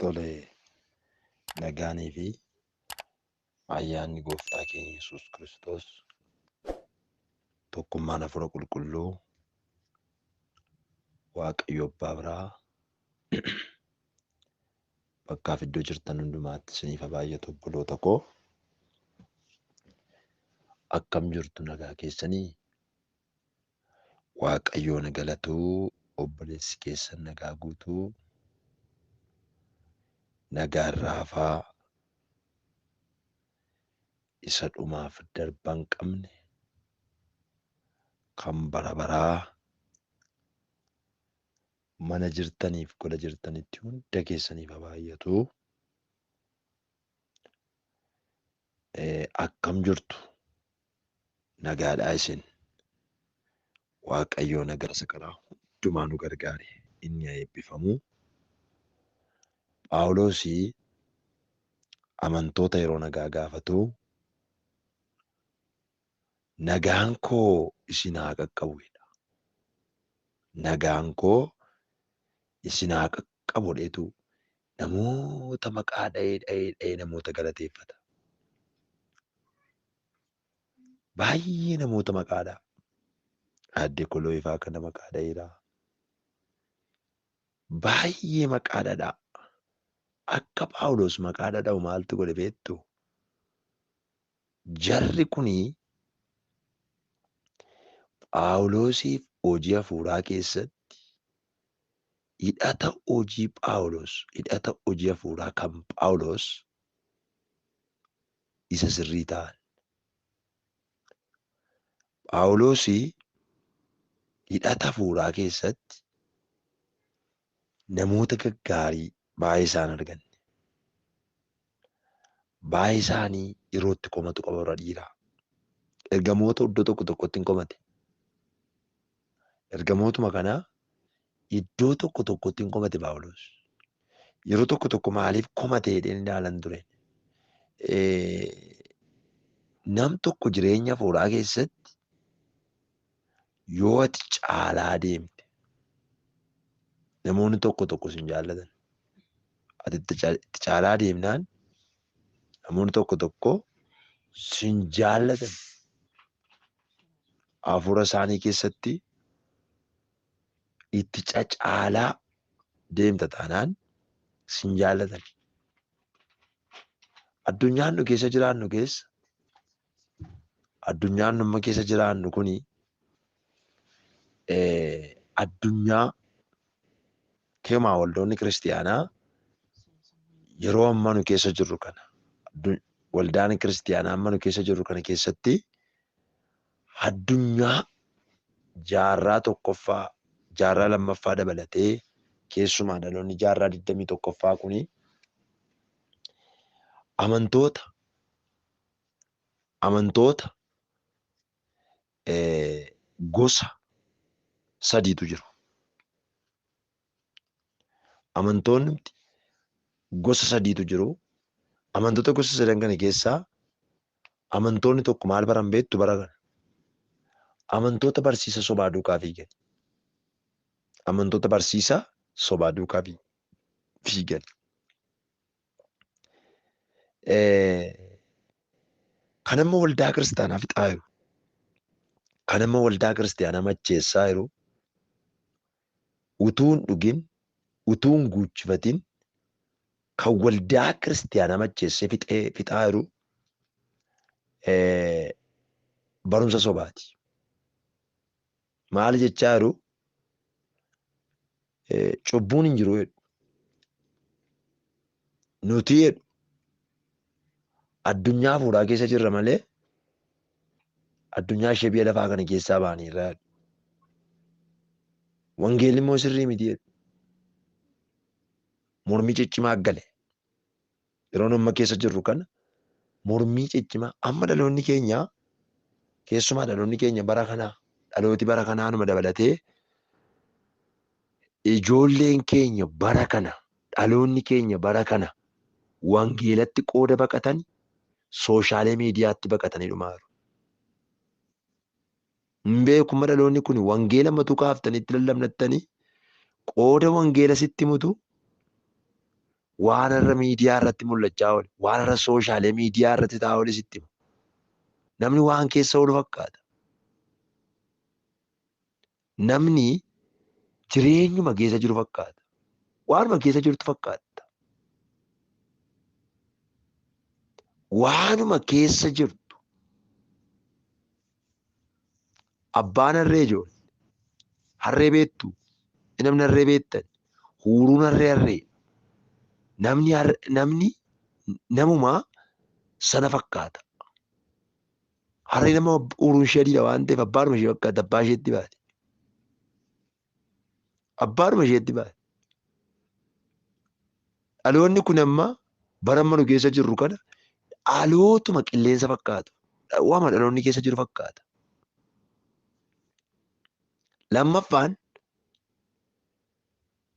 Tole, nagaanii fi ayyaanni gooftaa keenya Yesuus Kiristoos tokkummaan Hafuura Qulqulluu Waaqayyo Abbaa biraa bakkaaf iddoo jirtan hundumaatti isiniif haa baay'atu. Obboloota koo akkam jirtu? Nagaa keessanii? Waaqayyoon galatuu. Obboleessi keessan nagaa guutuu nagaa irraa hafaa isa dhumaaf darba hin qabne kan bara baraa mana jirtaniif gola jirtanitti hunda keessaniif haa baay'atu. Akkam jirtu? Nagaadhaa isin? Waaqayyoo nagaa karaa hundumaa nu gargaare inni haa eebbifamu. Phaawulos amantoota yeroo nagaa gaafatu, nagaan koo isin haa qaqqabu jedha. Nagaan koo isin haa qaqqabu jedheetu namoota maqaa dha'ee namoota galateeffata. Baay'ee namoota maqaadha. Aadde Kolooyifaa kana maqaa dha'eera. Baay'ee maqaa dhadhaa. Akka Phaawulos maqaa dhadha'u maaltu godhe beektu? Jarri kunii Phaawulosiif hojii hafuuraa keessatti hidhata hojii Phaawulos, hidhata hojii hafuuraa kan Phaawulos isa sirrii ta'an. Phaawulos hidhata hafuuraa keessatti namoota gaggaarii baay'ee isaan arganne. Baay'ee isaanii yeroo itti komatu qaba warra dhiiraa. Ergamoota iddoo tokko tokkotti hin komate. Ergamootuma kanaa iddoo tokko tokkotti hin komate Phaawulos. Yeroo tokko tokko maaliif komate jedheen ilaalan ture. Nam tokko jireenya hafuuraa keessatti yoo ati caalaa deemte namoonni tokko tokko sin jaallatan. Ati itti caalaa deemnaan namoonni tokko tokko sin jaallatan. Hafuura isaanii keessatti itti caalaa deemta taanaan sin jaallatan. Addunyaan nu keessa jiraannu keessa, addunyaan nu amma keessa jiraannu kuni addunyaa keemaa waldoonni kiristiyaanaa yeroo amma nu keessa jirru kana, waldaan kiristiyaanaa amma nu keessa jirru kana keessatti addunyaa jaarraa tokkoffaa, jaarraa lammaffaa dabalatee keessumaa dhaloonni jaarraa 21ffaa kuni amantoota gosa sadiitu jiru. Amantoonni gosa sadiitu jiru. Amantoota gosa sadan kana keessaa amantoonni tokko maal baran beektu? Bara kana amantoota barsiisa sobaa duukaa fiigan. Amantoota barsiisa sobaa duukaa fiigan. Kan amma waldaa kiristaanaa fixaa jiru, kan amma waldaa kiristaanaa macheessaa jiru, utuu hin dhugin, utuu hin guuchifatin, kan waldaa kiristaanaa macheessee fixaa jiru barumsa sobaati. Maal jechaa jiru? Cubbuun hin jiru jedhu. Nuti jedhu addunyaa hafuuraa keessa jirra malee addunyaa ishee biyya lafaa kana keessaa baanii irraa jedhu. Wangeelli immoo sirrii miti jedhu. Mormii ciccimaa gale. Yeroo amma keessa jirru kana mormii ciccimaa amma dhaloonni keenya, keessumaa dhaloonni keenya bara kanaa, dhalooti bara kanaa numa dabalatee ijoolleen keenya bara kana, dhaloonni keenya bara kana wangeelatti qooda baqatan soshaalee miidiyaatti baqatanii dhumaa jiru. Hin beekuma dhaloonni kun wangeela matuu kaaftanitti lallabnattanii qooda wangeela sitti mutu waan irra miidiyaa irratti mul'achaa oole, waan irra sooshaaleetii miidiyaa irratti taa'aa oole sitti hima. Namni waan keessa oolu fakkaata. Namni jireenyuma keessa jiru fakkaata. Waanuma keessa jirtu fakkaata. Waanuma keessa jirtu. Abbaan harree ijoollee. Harree beektu. Namni harree beektan. Huuruun harree. Namni namuma sana fakkaata. Harree nama huuruun ishee adiidha waan ta'eef abbaanuma ishee fakkaata. Abbaa isheetti baate. Abbaanuma isheetti baate. Dhaloonni kun amma bara amma nu keessa jirru kana dhalootuma qilleensa fakkaatu. Waama dhaloonni keessa jiru fakkaata. Lammaffaan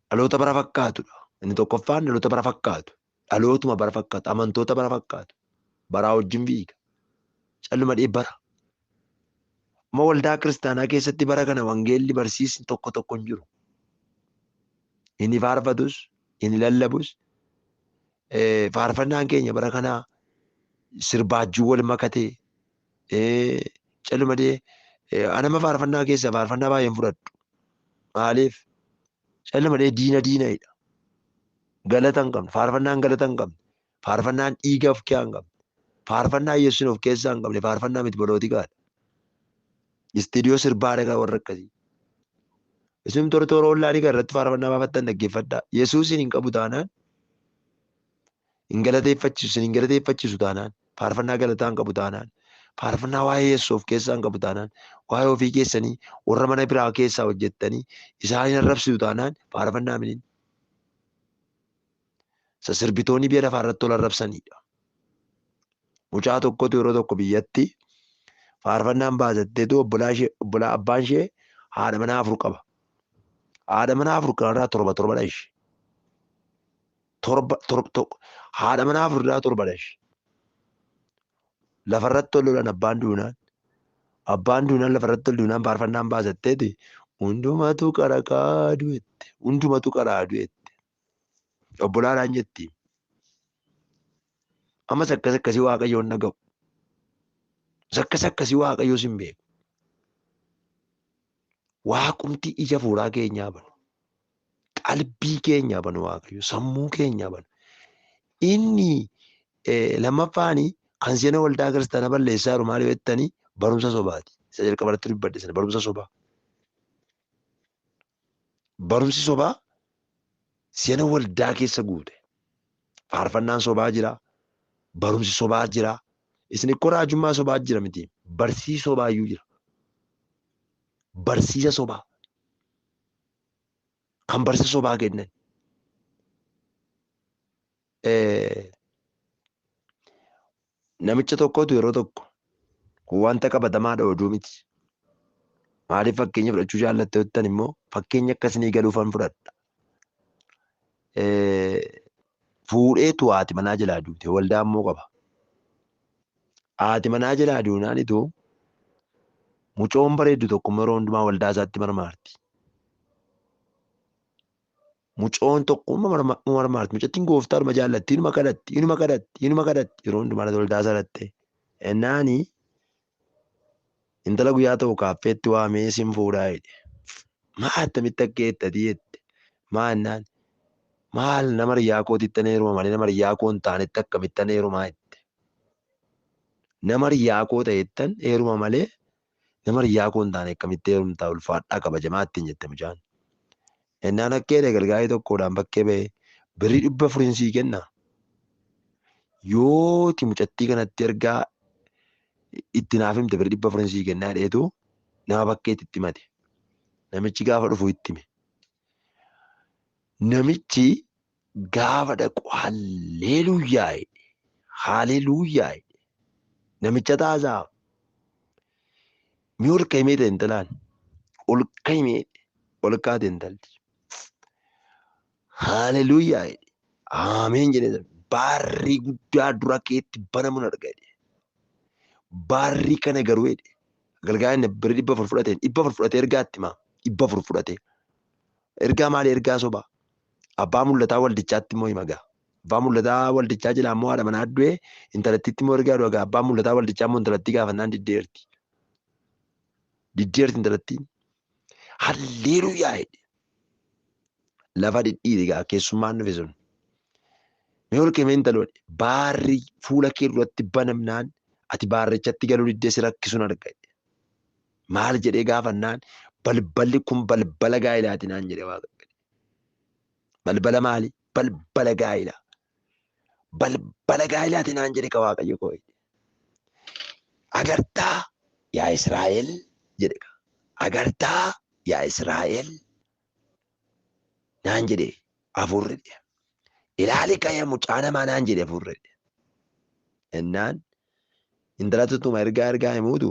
dhaloota bara fakkaatudha. Inni tokkoffaan dhaloota bara fakkaatu. Dhalootuma bara fakkaatu. Amantoota bara fakkaatu. Baraa wajjin fiiga. Calluma bara. Amma waldaa kiristaanaa keessatti bara kana wangeelli barsiisni tokko hin jiru. Inni faarfatus, inni lallabus. Faarfannaan keenya bara kanaa sirbaajjuu wal makatee calluma anama faarfannaa keessa faarfannaa baay'een fudhadhu. Maaliif? Calluma diinadha. Galata hin qabne. Faarfannaan galata hin qabne. Faarfannaan dhiiga of keessaa hin qabne. Faarfannaa Yesuusin of keessaa hin qabne. Faarfannaa miti bolootiikaadha. Istiidiyoo sirbaa dhagaa warra akkasii. Isin tortoora ollaanii kan irratti faarfannaa baafattan dhaggeeffadhaa. Yesuusin hin qabu taanaan hin galateeffachiisu taanaan faarfannaa galataa hin qabu taanaan faarfannaa waa'ee Yesuus of keessaa hin qabu taanaan waa'ee ofii keessanii warra mana biraa keessaa hojjettanii isaan arrabsitu taanaan faarfannaa miniin. Sirbitoonni biyya lafaa irratti ol arrabsanidha. Mucaa tokkotu yeroo tokko biyyatti faarfannaan baasatteetu obbolaa abbaan ishee haadha manaa 4 qaba. Haadha manaa 4 kanarraa 7 dhaishe. Haadha manaa 4 irraa 7 dhaishe. Lafarratti ol lolan abbaan duunaan lafarratti ol duunaan faarfannaan baasatteeti hundumatu qaraa du'ette. Obbolaadhaan jetti. Ammas akkasii waaqayyoon dhaga'u. Akkasii waaqayyoos hin beeku. Waaqumti ija fuuraa keenyaa banu. Qalbii keenyaa banu waaqayyo. Sammuu keenyaa banu. Inni lammaffaanii kan seena waldaa kiristaanaa balleessaa jiru maal jettanii barumsa sobaati. Isa jalqabarratti dubbadde sana barumsa sobaa. Barumsi sobaa seena waldaa keessa guute. Faarfannaan sobaa jira. Barumsi sobaa jira. Isin ikkoo raajummaa sobaa jira miti. Barsiisa sobaayyuu jira. Barsiisa sobaa. Kan barsiisa sobaa kennan. Namicha tokkotu yeroo tokko wanta qabatamaadha oduu miti. Maaliif fakkeenya fudhachuu jaallatte jettan immoo fakkeenya akkasii galuufan fudhadha. Fuudheetu haati manaa jalaa duute waldaa immoo qaba. Haati manaa jalaa duunaanitu mucoon bareeddu tokko yeroo hundumaa waldaa isaatti marmaarti. Mucoon tokko marmaarti. Mucattiin gooftaadhuma jaallatti. Inuma kadhatti. Yeroo hundumaa waldaa isaatti. Ennaani intala guyyaa ta'u kaaffeetti waamee sin fuudhaa jedhe. Maa attamitti akka eettati jette. Maannaan maal nama riyyaa kootitti heeruma malee nama riyyaa koo hin taanetti akkamittan heerumaa jette. Nama riyyaa koo ta'ettan heeruma malee nama riyyaa koo hin taane akkamitti heerumtaa ulfaadhaa kabajamaatti hin jette mucaan. Ennaan akkeedha galgaa'ee tokkodhaan bakkee ba'ee birrii 400 sii kenna. Yooti mucattii kanatti ergaa itti naaf himte birrii 400 sii kennaa dheetu nama bakkeetti itti himate. Namichi gaafa dhufu itti hime. Namichi gaafa dhaqu haalleluuyaa jedhe. Haalleluuyaa jedhe. Namicha taasaa. Mi ol ka'imee ta'e intalaan. Ol ka'imee ol kaate intalti. Haalleluuyaa jedhe. Ameen jedhe. Baarrii guddaa dura keetti banamuun arga jedhe. Baarrii kana garuu jedhe. Galgaa'inni birrii 400 fudhateen 400 fudhatee ergaatti himaa. 400 fudhatee. Ergaa maali? Ergaa sobaa. Abbaa mul'ataa waldichaatti immoo hima ga'a. Abbaan mul'ataa waldichaa jila ammoo haadha manaa du'e intalattiitti immoo ergaa dhugaa abbaan mul'ataa waldichaa immoo intalattii gaafannaan diddeerti. Diddeerti intalattiin. Halleeluuyaa jedhe. Lafa dhidhiiti gaa keessummaan dhufe sun. Mee ol kee mee intaloodhe baarri fuula kee duratti banamnaan ati baarrichatti galuu diddee si rakkisuun arga. Maal jedhee gaafannaan balballi kun balbala gaa'ilaati naan jedhe Waaqayyo. Balbala maali? Balbala gaa'ilaa. Balbala gaa'ilaati naan jedhe ka Waaqayyo koo. Agartaa yaa Israa'el jedhe. Agartaa yaa Israa'el naan jedhe hafuurri. Ilaali ka'ee mucaa namaa naan jedhe hafuurri. Ennaan intala tutuma ergaa himuutu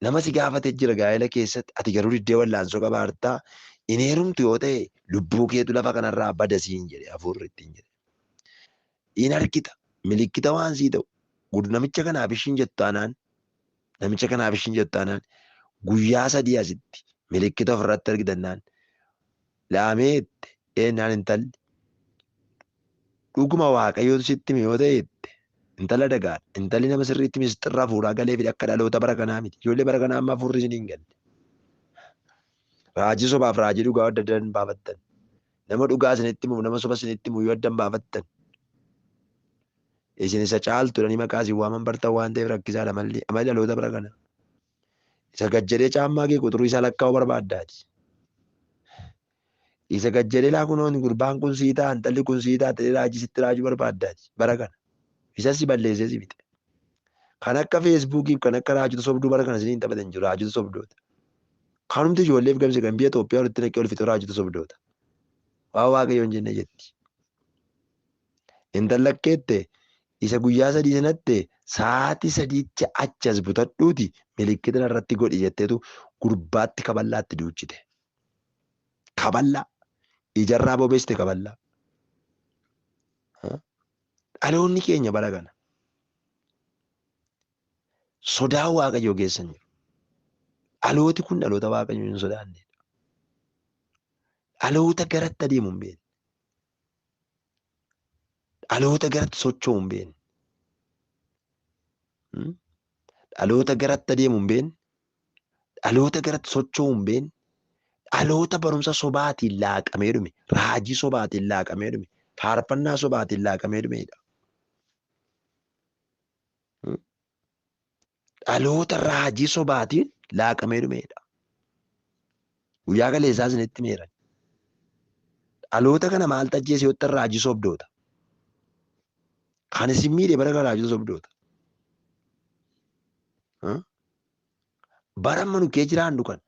nama si gaafate jira gaa'ela keessatti ati garuu diddee wallaansoo qabaartaa in heerumtu yoo ta'e lubbuu keetu lafa kanarraa badasiin jedhe hafuurri ittiin jedhe. In argita milikkita waan sii ta'u namicha kanaaf ishiin jettu taanaan guyyaa 3 asitti milikkita ofirratti argitannaan laameette eenyaan intalli dhuguma Waaqayyootu sitti yoo ta'eette intala dhagaadha. Intalli nama sirriitti misixirraa fuudhaa galee fi akka dhaloota bara kanaa miti. Ijoollee bara kanaa amma hafuurri isin hin galle. Raajii sobaaf raajii dhugaa adda addaan baafattan. Nama dhugaa isinitti himu nama soba isinitti himu yoo addan baafattan. Isin isa caaltuudhaan maqaa isin waaman bartan waan ta'eef rakkisaadha mallee amali dhaloota bara kanaa. Isa gajjadee caammaa kee quxurii isaa lakkaa'uu barbaaddaati. Isa gajjadee laa kunoon gurbaan kun sii ta'a intalli kun sii ta'a ta'ee raajii sitti raajuu barbaaddaati bara kana. Isa si balleessee si fixe. Kan akka feesbuukiif kan akka raajota sobduu bara kana isiniin taphatan jiru raajota sobdoota. Kanumti ijoolleef gamse kan biyya Itoophiyaa walitti naqee ol fixu raajota sobdoota. Waa Waaqayyoon jenne jetti. Intallakkeette isa guyyaa 3 sanatti sa'aatii 3tti achas butadhuuti milikkita irratti godhi jetteetu gurbaatti kaballaatti duuchite. Kaballaa ijarraa bobeessite kaballaa. Dhaloonni keenya bara kana sodaa Waaqayyoo keessan jiru. Dhalooti kun dhaloota Waaqayyoo hin sodaannedha. Dhaloota garatti adeemu hin beekne. Dhaloota garatti socho'u hin beekne. Dhaloota garatti adeemu hin beekne. Dhaloota garatti socho'u hin beekne. Dhaloota barumsa sobaatiin laaqamee dhume. Raajii sobaatiin laaqamee dhume. Faarfannaa sobaatiin laaqamee dhumedha. Dhaloota raajii sobaatiin laaqamee dhumedha. Guyyaa kaleessaa isinitti meeran. Dhaloota kana maal tajjeese yoo ta'an raajii sobdoota. Kan isin miidhe bara kana raajii sobdoota. Bara amma nu kee jiraannu kan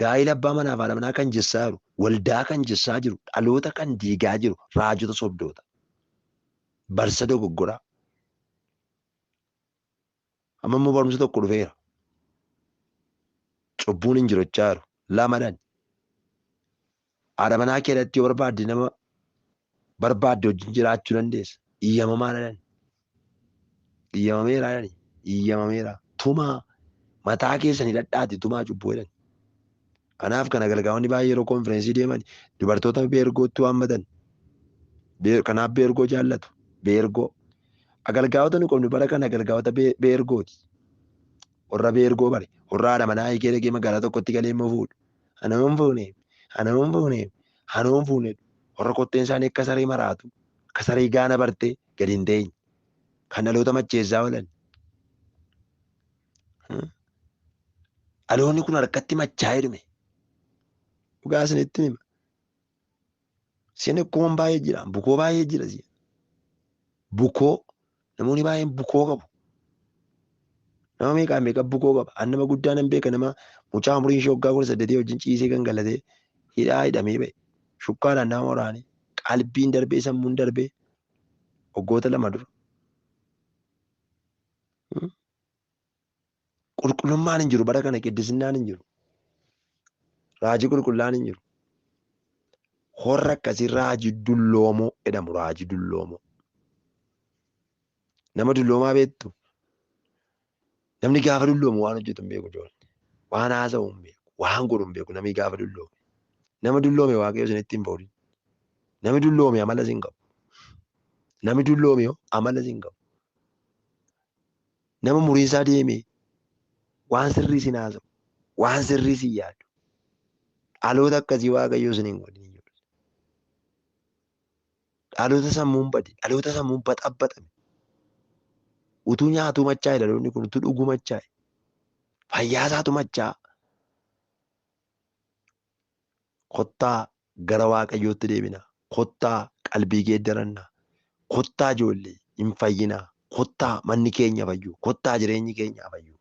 gaa'ila abbaa manaa fi haadha manaa kan jessaa jiru waldaa kan jessaa jiru dhaloota kan diigaa jiru raajota sobdoota. Barsa dogoggoraa. Amma immoo barumsa tokko dhufeera. Cubbuun hin jirochaa jiru. Lamadhan. Haadha manaa keetti yoo barbaadde nama barbaadde wajjin jiraachuu dandeessa. Iyyamamaa dhan. Iyyamameera dhan. Iyyamameera. Tumaa mataa keessanii dhadhaati tumaa cubbuu jedhan. Kanaaf kana galgaa'onni baay'ee yeroo konfireensii deeman dubartoota beergootti waammatan. Kanaaf beergoo jaallatu. Beergoo. Agalgaa'ota nu qabnu bara kana agalgaa'ota beergooti. Warra beergoo bare. Warra haadha manaa hiikee dhaqee magaalaa tokkotti galee immoo fuudhu. Hanamuun fuuneef. Hanamuun fuuneef. Hanamuun fuuneef. Warra qotteen isaanii akka saree maraatu. Akka saree gaana bartee gadi hin teenye. Kan dhaloota macheessaa oolan. Dhaloonni kun harkatti machaa'ee dhume. Dhugaa isinitti hima. Isin akkuman baay'ee jira. Bukoo baay'ee jira. Bukoo. Namoonni baay'een bukoo qabu. Nama meeqa bukoo qaba. An nama guddaa nan beeka nama mucaa umuriin ishee waggaa 18 wajjin ciisee gangalatee hidhamee ba'e. Shukkaadhaan nama waraanee qalbiin darbee sammuun darbee waggoota 2 dura. Qulqullummaan hin jiru bara kana qiddisinaan hin jiru. Raajii qulqullaan hin jiru. Horra akkasii raajii dulloomoo jedhamu raajii dulloomoo. Nama dulloomaa beektu. Namni gaafa dulloomu waan hojjetu hin beeku ijoollee. Waan haasa'u hin beeku. Waan godhu hin beeku namni gaafa dulloome. Nama dulloome Waaqayyo isinitti hin boodin. Namni dulloome amala isin qabu. Namni dulloome yoo amala siin qabu. Nama muriisaa deeme waan sirrii siin haasa'u, waan sirrii siin yaadu. Dhaloota akkasii Waaqayyo isin hin godhin. Dhaloota sammuun bade, dhaloota sammuun baxabbaxame. Utuu nyaatuu machaa'e dhaloonni kun utuu dhuguu machaa'e. Fayyaa isaatu macha'a. Kottaa gara Waaqayyootti deebina. Kottaa qalbii geeddarannaa. Kottaa ijoollee hin fayyinaa. Kottaa manni keenya fayyu. Kottaa jireenyi keenya fayyu.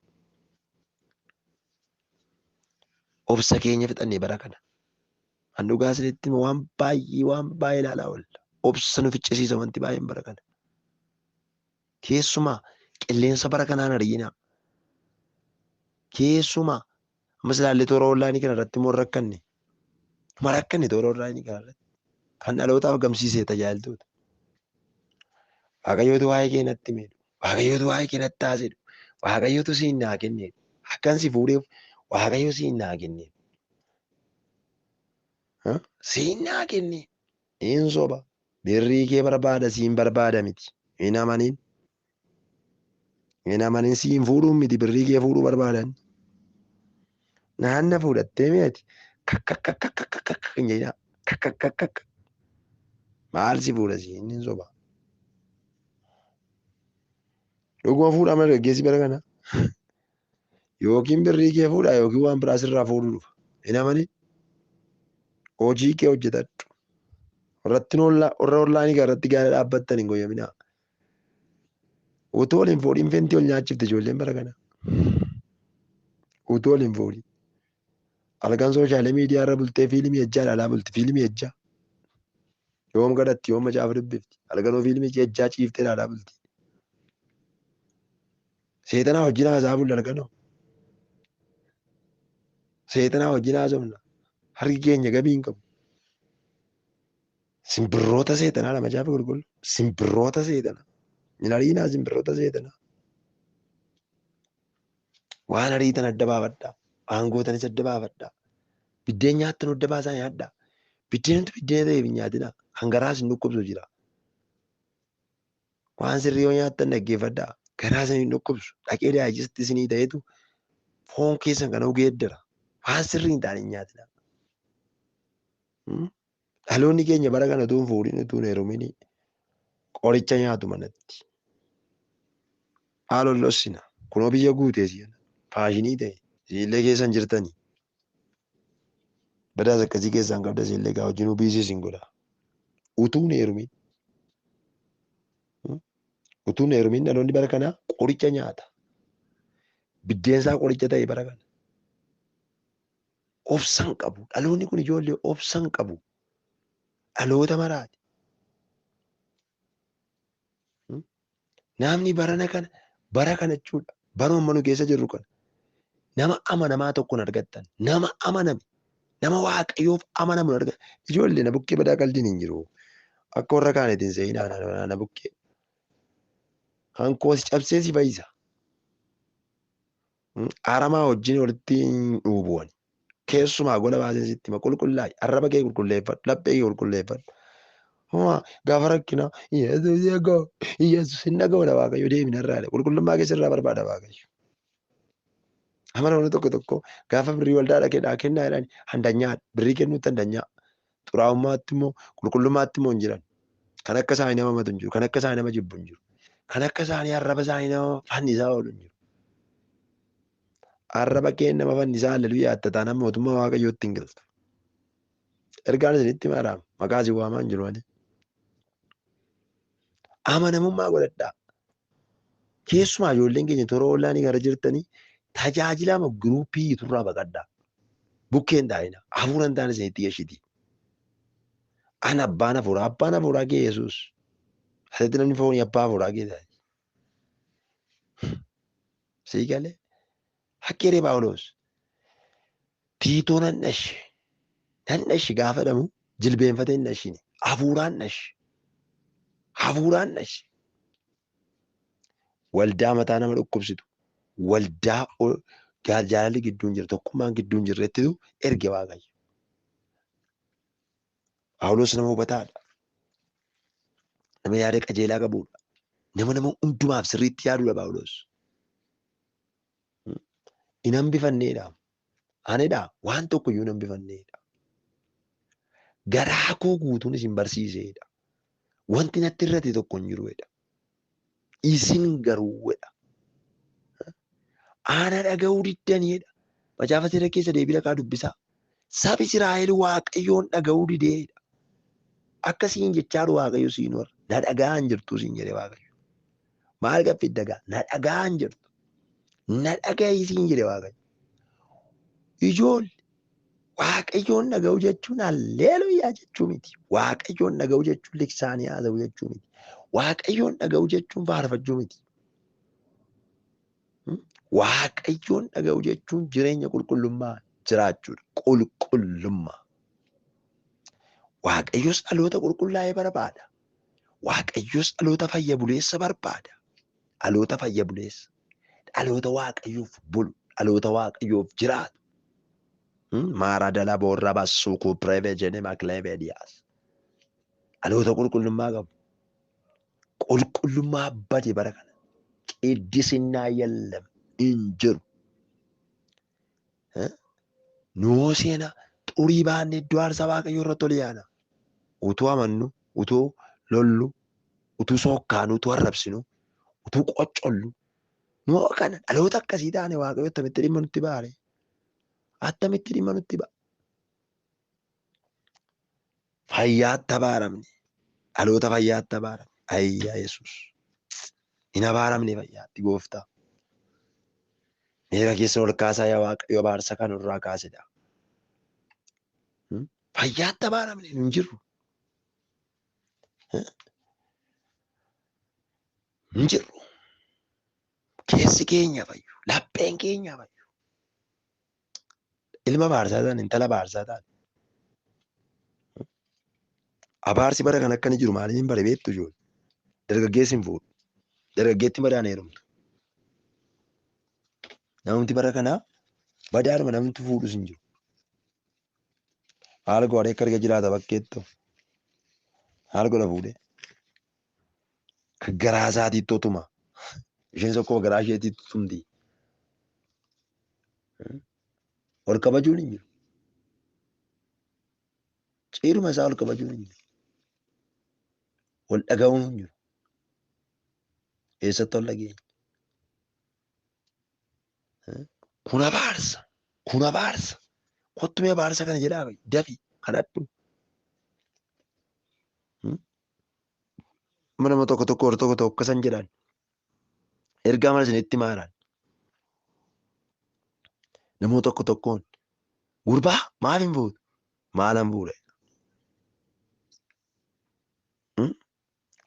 Obsa keenya fixannee bara kana. An dhugaa isinitti waan baay'ee ilaalaa oolla. Obsa nu ficcisiisa wanti baay'een bara kana. Keessumaa qilleensa bara kanaan arginaa. Keessumaa ammas ilaallee toora onlaayinii kana irratti immoo rakkanne. Dhuma rakkanne toora onlaayinii kana irratti. Kan dhalootaaf gamsiisee tajaajiltoota. Waaqayyootu waa'ee kee natti himeedha. Waaqayyootu waa'ee kee natti haasedha. Waaqayyootu siin naa kenneedha. Akkan si fuudheef Waaqayyo siin naa kenneedha. Siin naa kenne. Hin soba. Birrii kee barbaada siin barbaada miti. Hin amanin. Hin amanin siin fuudhuun miti birrii kee fuudhuu barbaadan. Naanna fuudhattee meeti. Kakkakkakkakkakkakkak hin jedhina. Kakkakkakkakkak. Maal si fuudha siin hin soba. Dhuguma fuudhaa malee gaggeessi bara kana. Yookiin birrii kee fuudhaa yookiin waan biraa sirraa fuudhuu dhufa. Hin amanin. Hojii kee hojjetadhu. Warra onlaayinii kana irratti gaara dhaabbattan hin goyyaminaa. Utuu waliin fuudhiin fentii ol nyaachifte ijoolleen bara kana. Utuu waliin fuudhiin. Halkan sooshaala miidiyaa irra bultee fiilmii ejjaa ilaalaa bulti. Fiilmii ejjaa. Yoom kadhatti yoom macaafa dubbifti. Halkanoo fiilmii ejjaa ciiftee ilaalaa bulti. Seexanaa wajjin haasaa bulla halkanoo. Seexanaa wajjin haasofna. Harki keenya gabii hin qabu. Simbirroota seexanaa lama macaafa qulqulluu. Simbirroota seexanaa. Hin ariinaa simbirroota seexanaa. Waan ariitan adda baafadhaa. Waan gootanis adda baafadhaa. Biddeen nyaattan adda baasaa nyaadhaa. Biddeen ta'eef hin nyaatinaa. Hangaraas hin dhukkubsu jira. Waan sirrii yoo nyaattan dhaggeeffadhaa. Garaa isin hin dhukkubsu. Dhaqee daayijistii isinii ta'etu foon keessan kana geeddara. Waan sirrii hin taane hin nyaatinaa. Dhaloonni keenya bara kana utuu hin fuudhin utuu hin heerumin qoricha nyaatu manatti. Haala ollossina. Kunoo biyya guutee si'an. Faashinii ta'e. Siillee keessan jirtanii. Badaas akkasii keessaan qabda siillee gaa wajjinuu biisiis hin godha. Utuu hin heerumin. Utuu hin heerumin dhaloonni bara kanaa qoricha nyaata. Biddeensaa qoricha ta'e bara kana. Obsan qabu. Dhaloonni kun ijoollee obsan qabu. Dhaloota maraati. Namni bara kana jechuudha. Baruma manu keessa jirru kana. Nama amanamaa tokkoon argattan. Nama amaname. Nama Waaqayyoof amanamu argattan. Ijoollee na bukkee badaa qalbiin hin jiru. Akka warra kaaniitiin seenaa na bukkee. Hankoo si cabsee si fayyisa. Aramaa wajjin walitti dhuubuwan. Keessumaa gola baasee sitti hima qulqullaa'i. Arraba kee qulqulleeffadhu. Laphee kee qulqulleeffadhu. Gaafa rakkinaa Yesuus hin dhaga'udha Waaqayyo deemina irraa qulqullummaa keessa irraa barbaada Waaqayyo. Amaloonni tokko gaafa birrii waldaa dhaqee kennaa jedhani handanyaa birrii kennuutti handanyaa. Xuraa'ummaatti immoo qulqullummaatti immoo hin jiran. Kan akka isaanii nama matu hin jiru. Kan akka isaanii nama jibbu hin jiru. Kan akka isaanii arraba isaanii nama fannisaa oolu hin jiru. Arraba kee nama fannisaa halleluyyaa attataa nama mootummaa Waaqayyootti hin galta. Ergaan isinitti maraama. Maqaa isin waamaa hin jiru malee. Amanamummaa godhadhaa. Keessumaa ijoolleen keenya toora onlaayinii gara jirtanii tajaajila giruuppii turraa baqadhaa. Bukkeen taa'ina. Hafuura hin taane isinitti geeshiti. Ana abbaan hafuuraa kee Yesuus. Asitti namni foonii abbaa hafuuraa kee taa'e. Sii galee. Hakkeeree Paawuloos. Tiitoo nan dhashe. Nan dhashe gaafa jedhamu jilbeenfatee hin dhashine. Hafuuraan dhashe. Hafuuraan dhashe. Waldaa mataa nama dhukkubsitu. Waldaa jaalalli gidduun jira. Tokkummaan gidduun jirrettitu erge Waaqayyo. Paawuloos nama hubataadha. nama yaada qajeelaa qabudha. Nama hundumaaf sirriitti yaadudha Phaawulos. Hin hambifanneedha. Anidha waan tokko iyyuu hin hambifanneedha. Garaa koo guutuun isin barsiiseedha. Wanti natti irrate tokko hin jiruudha. Isin garuudha. Ana dhaga'uu diddaniidha. Macaafa seera keessa deebii dhaqaa dubbisaa. Sabi Israa'el Waaqayyoon dhaga'uu dideedha. Akkasiin jechaadhu Waaqayyo siin warra. Na dhaga'an jirtu siin jedhe Waaqayyo. Maal gaffit dhagaa? Na dhaga'an jirtu. Na dhaga'ii siin jedhe Waaqayyo. Ijoollee Waaqayyoon dhaga'u jechuun halleeluyyaa jechuu miti. Waaqayyoon dhaga'u jechuun liksaanii haasa'u jechuu miti. Waaqayyoon dhaga'u jechuun faarfachuu miti. Waaqayyoon dhaga'u jechuun jireenya qulqullummaa jiraachuudha. Qulqullummaa. Waaqayyos dhaloota qulqullaa'ee barbaada. Waaqayyos dhaloota fayya buleessa barbaada. Dhaloota fayya buleessa. Dhaloota Waaqayyoof bulu. Dhaloota Waaqayyoof jiraatu. Maara dala boorra bassuu kuprebe jene makleebe diyaas. Dhaloota qulqullummaa qabu. Qulqullummaa bade bara kana. Qiddisinnaa yallam hin jiru. Nuu seena xurii baanne iddoo aarsaa Waaqayyoo irratti ol yaana. Utuu amannu, utuu lollu, utuu sookkaanu, utuu arrabsinu, utuu qoccollu. Nuu kana dhaloota akkasii taane Waaqayyo attamitti dhimma nutti baare? Attamitti dhimma nutti ba'a? Fayyaatti abaaramne. Dhaloota fayyaatti abaaramne. Ayyaa Yesuus. Hin abaaramne fayyaatti gooftaa. Meeqa keessa ol kaasaa yaa Waaqayyo abaarsa kan irraa kaasedha. Fayyaatti abaaramne hin jirru. Hin jirru. Keessi keenya fayyu. Lapheen keenya fayyu. Ilma baarsaa ta'an, intala baarsaa ta'an. Abaarsi bara kan akkani jiru maaliin bare beektu ijoollee. Dargaggeessi hin fuudhu. Dargaggeetti badaan heerumtu. Namni bara kanaa badaadhuma namni fuudhus hin jiru. Haala godhee akka arga jiraata bakkeettoo. Haala godha fuudhee. Garaa isaatiitti otuma. Isheen tokko garaa isheetiitti tumti. Ol kabajuun hin jiru. Ciiruma isaa ol kabajuun hin jiru. Ol dhaga'uun hin jiru. Eessatti ol dhageenya? Kun abaarsa. Kun abaarsa. Kottumee abaarsa kana jedhaa dafi kadhadhu. Nama tokko akkasan jedhan. Ergaa mana isinitti maaran. Namoota tokkoon gurbaa maaf hin fuudhu? Maalan fuudhe?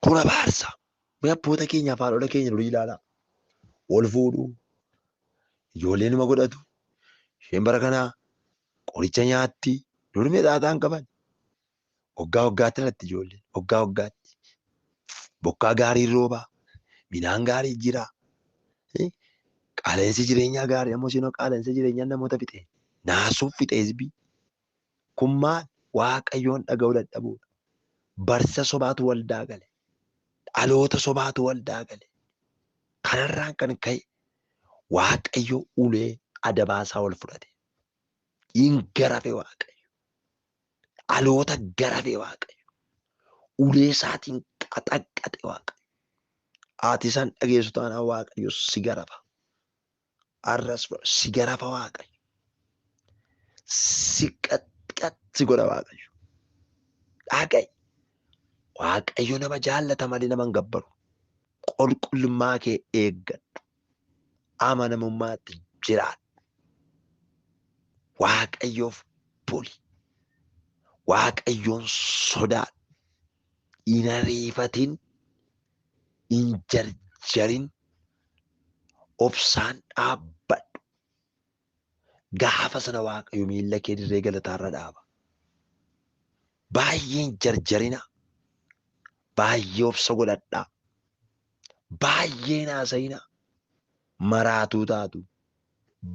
Kun abaarsa. Mee abboota keenya afaan haadholii keenya durii ilaalaa. Wal fuudhuu. Ijoollee numa godhatu. Isheen bara kanaa qoricha nyaatti. Durmi xaaxaan qaban. Waggaatti irratti ijoolleen. Waggaatti. Bokkaa gaarii roobaa. Midhaan gaarii jira. Qaala'insi jireenyaa gaarii ammoo sinoo qaala'insa jireenyaa namoota fixe. Naasuuf fixe hizbii. Kun maal? Waaqayyoon dhaga'uu dadhabuudha. Barsa sobaatu waldaa gale. Dhaloota sobaatu waldaa gale. Kanarraan kan ka'e Waaqayyo ulee adabaasaa ol fudhate. Hin garafe Waaqayyo. Dhaloota garafe Waaqayyo. Ulee isaatiin qaxaqqaxe Waaqayyo. Ati isaan dhageessu taanaan Waaqayyo si garafa. Arras si garafa Waaqayyo. Si qaxqaxi godha Waaqayyo. Dhaga'i. Waaqayyo nama jaallata malee nama hin gabbaru. Qulqullummaa kee eeggadhu. Amanamummaatti jiraadhu. Waaqayyoof buli. Waaqayyoon sodaadhu. Hin ariifatin. Hin jarjarin. Obsaan dhaabbadhu. Gaafa sana Waaqayyo miilla kee dirree galataarra dhaaba. Baay'een jarjarina. Baay'ee obsa godhadhaa. Baay'een haasa'ina. Maraatuu taatu.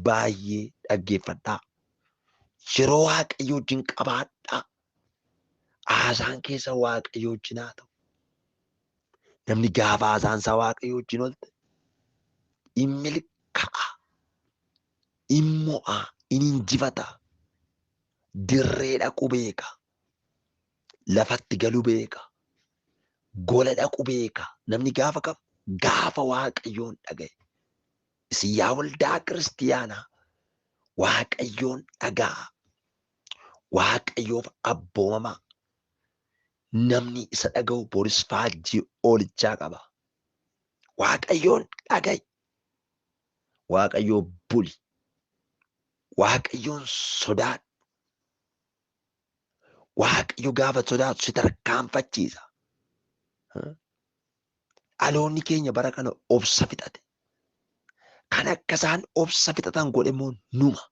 Baay'ee dhaggeeffadhaa. Yeroo Waaqayyo wajjin qabaadhaa. Haasaan keessa Waaqayyo wajjin haa ta'u. Namni gaafa haasaansaa Waaqayyo wajjin oolte in milkaa'a, in mo'a, in injifata, dirree dhaqu beeka, lafatti galu beeka, gola dhaqu beeka. Namni gaafa kam gaafa Waaqayyoon dhaga'e. Isin yaa waldaa kiristiyaanaa Waaqayyoon dhaga'a. Waaqayyoof abboomamaa. Namni isa dhaga'u boris faajjii oolichaa qaba. Waaqayyoon dhaga'i. Waaqayyoo buli. Waaqayyoon sodaadhu. Waaqayyo gaafa sodaatu si tarkaanfachiisa. Dhaloonni keenya bara kana obsa fixate. Kan akka isaan obsa fixatan godhe immoo numa.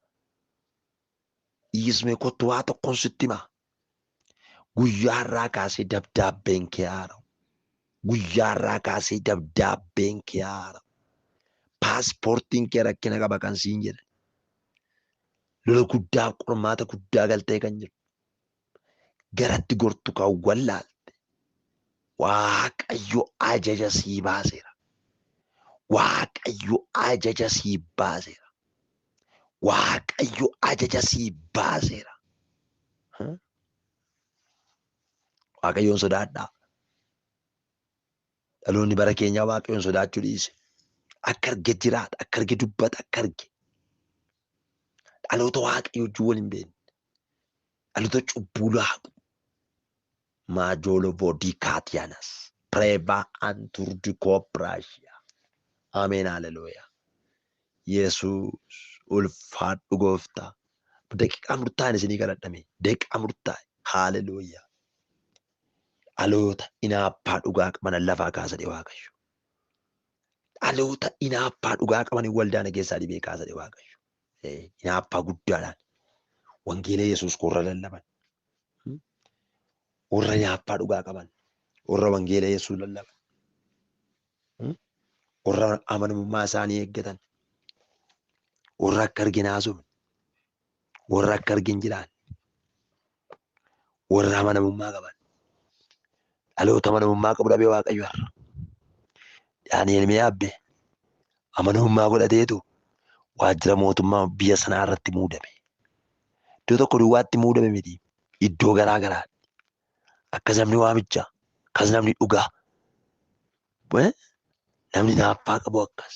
Dhiismee kottu waa tokkoon sitti hima. Guyyaa irraa kaasee dabdaabbeen kee haara'u. Guyyaa irraa kaasee dabdaabbeen kee haara'u. Paaspoortiin kee rakkina qaba kan siin jedhe. Lola guddaa qormaata guddaa galtee kan jiru. Garatti gortu kan wallaalte. Waaqayyo ajaja sii baaseera. Waaqayyo ajaja sii baaseera. Waaqayyo ajaja sii baaseera. Waaqayyoon sodaadhaa. Dhaloonni bara keenyaa Waaqayyoon sodaachuu dhiise. Akka arge jiraata, akka arge dubbata, akka arge. Dhaloota Waaqayyo wajjin wal hin beekne. Dhaloota cubbuu laaqu. Maajolo vodii kaatiyanas. Preebaa anturdi koopiraashiyaa. Ameen haleluuyaa. Yesuus ulfaadhu gooftaa. Daqiiqaa murtaa'e isinii kadhadhame. Daqiiqaa murtaa'e. Haleluuyaa. Dhaloota inaappaa dhugaa qaban lafaa kaasadhe Waaqayyo. Dhaloota inaappaa dhugaa qaban waldaa keessaa dhibee kaasadhe Waaqayyo. Inaappaa guddaadhaan wangeela Yesuus korra lallaban. Warra inaappaa dhugaa qaban. Warra wangeela Yesuus lallaban. Warra amanamummaa isaanii eeggatan. Warra akka argin haasofne. Warra akka argin jiraan. Warra amanamummaa qaban. Dhaloota amanamummaa qabu dhabee Waaqayyo har'a. Daani'el mee abbe amanamummaa godhateetu waajjira mootummaa biyya sanaa irratti muudame. Iddoo tokko duwwaatti muudame miti. Iddoo garaa garaatti. Akkas namni waamicha. Akkas namni dhugaa. Namni naaffaa qabu akkas.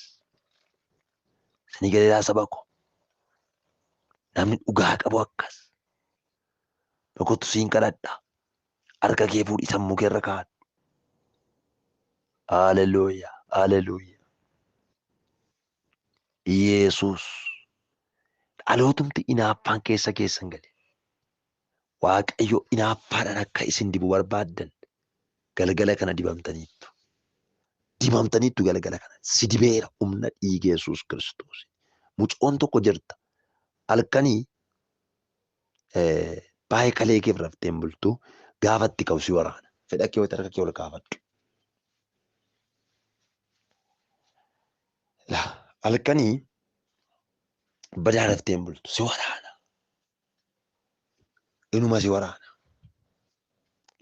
Sini galeedhaa saba ko. Namni dhugaa qabu akkas. Tokkotu siin kadhadha. Harka kee fuudhii sammuu kee irra kaa'adhu. Haleluuyaa. Haleluuyaa. Yesuus. Dhalootumti inaaffaan keessan gale. Waaqayyo inaaffaadhaan akka isin dibu barbaaddan galgala kana dibamtaniittu. Dibamtaniittu galgala kana. Si dibeera humna dhiiga Yesuus Kiristoos. Mucoon tokko jirta. Halkanii baay'ee kalee keef rafteen bultuu gaafatti qabu si waraana. Fedha kee harka kee ol kaafadhu. Halkanii badaa rafteen bultu si waraana. Inuma si waraana.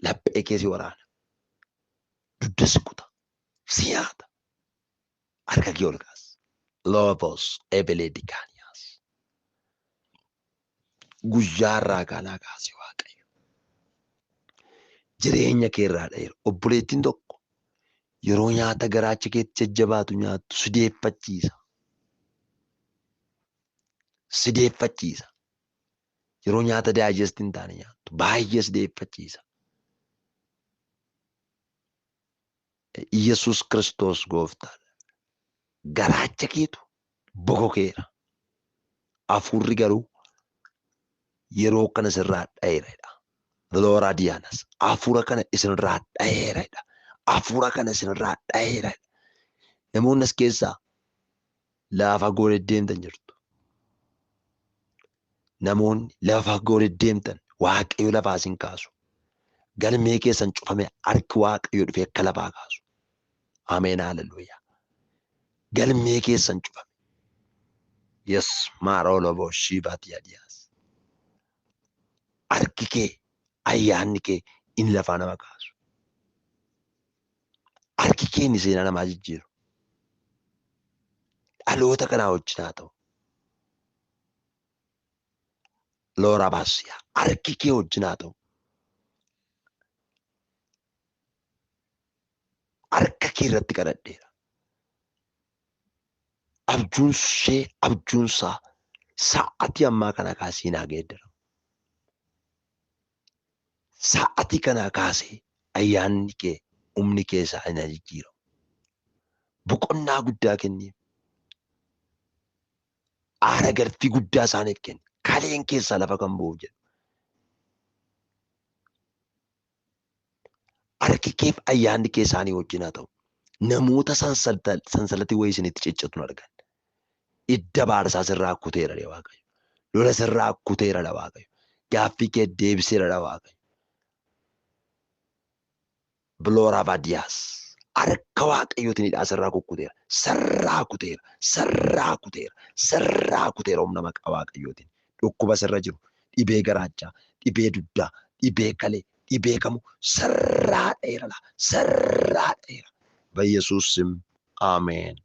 Laphee kee si waraana. Dudda si kuta. Si nyaata. Harka kee ol kaas. Loobos ebelee dikaaniyaas. Guyyaa irraa kaanaa kaasee Waaqayyo. Jireenya kee irraa dheera. Obboleettiin tokko yeroo nyaata garaacha keetti jajjabaatu nyaattu si deeffachiisa. Si deeffachiisa. Yeroo nyaata daayijestii hin taane nyaattu baay'ee si deeffachiisa. Yesuus Kiristoos gooftaa. Garaacha keetu bokokeera. Hafuurri garuu yeroo kana sirraa dhayeera. Loora diyaanas. Hafuura kana isinirraa dhayeera. Hafuura kana isinirraa dhayeera. Namoonni as keessaa lafa goone deemtan jirtu. Namoonni lafa goone deemtan Waaqayyo lafaa isin kaasu. Galmee keessan cufame harki Waaqayyo dhufee akka lafaa kaasu. Ameen haleluuyaa. Galmee keessan cufame. Yes, maaroloboo shiibaati yaadiyaas. Harki kee ayyaanni kee inni lafaa nama kaasu. Harki Harki kee seenaa namaa jijjiiru. Dhaloota kanaa wajjin haa ta'u. Loora baasiyaa. Harki kee wajjin haa ta'u. Harka kee irratti kadhadheera. Abjuunsaa sa'atii ammaa kana kaasee naa geeddaramu. Sa'atii kanaa kaasee ayyaanni kee, humni kee isaa na jijjiiramu. Boqonnaa guddaa kenniif. Aara galfii guddaa isaaniif kenni. Kaleen keessaa lafa kan bu'u jedhu. Harki keef ayyaanni kee isaanii wajjin haa ta'u. Namoota sansalatti wayii isinitti ciccituun argan. Idda baarsaa sirraa kuteera dha Waaqayyo. Lola sirraa kuteera dha Waaqayyo. Gaaffii kee deebiseera dha Waaqayyo. Biloora baadiyyaas. Harka Waaqayyootiin hidhaa sirraa kukkuteera. Sirraa kuteera humna maqaa Waaqayyootiin. Dhukkuba sirra jiru. Dhibee garaachaa. Dhibee duddaa. Dhibee kalee. Dhibee kamuu sirraa dheera. Baiyesuus sim. Ameen.